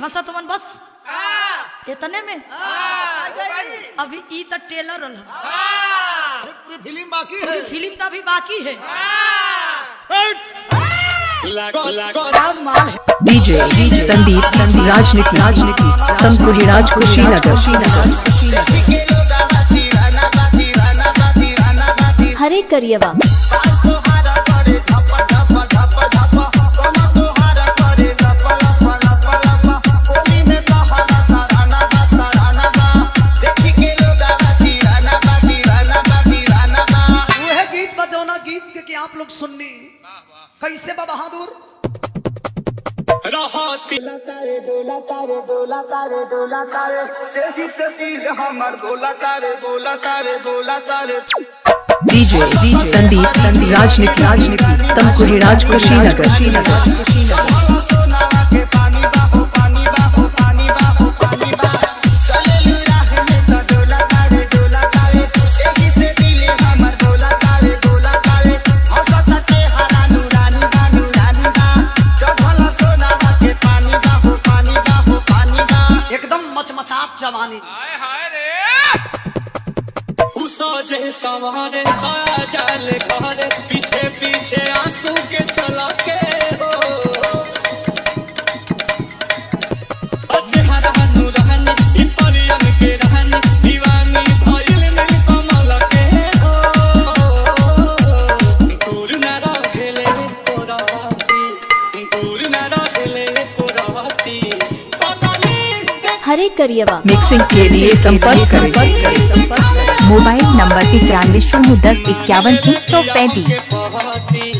हंसत मन बस इतने में अभी ई तो टेलर पूरी फिल्म बाकी है। फिल्म तो अभी बाकी है। डीजे संदीप राजनीति तमकुहीराज कुशीनगर। हरे करियवा आप लोग सुननी कैसे बा बहादुर डीजे संदीप राजनीति तमकुहीराज कुशीनगर। मचमचात जवानी सवारे जाले घरे पीछे पीछे आंसू के चला के हो चेहरा नूरानी परियन के रहनी दीवानी भइल में कमल के हो दूर न रहेले पुराती हरे करियवा। मिक्सिंग के लिए संपर्क करें। Mobile number 95 010 51 335।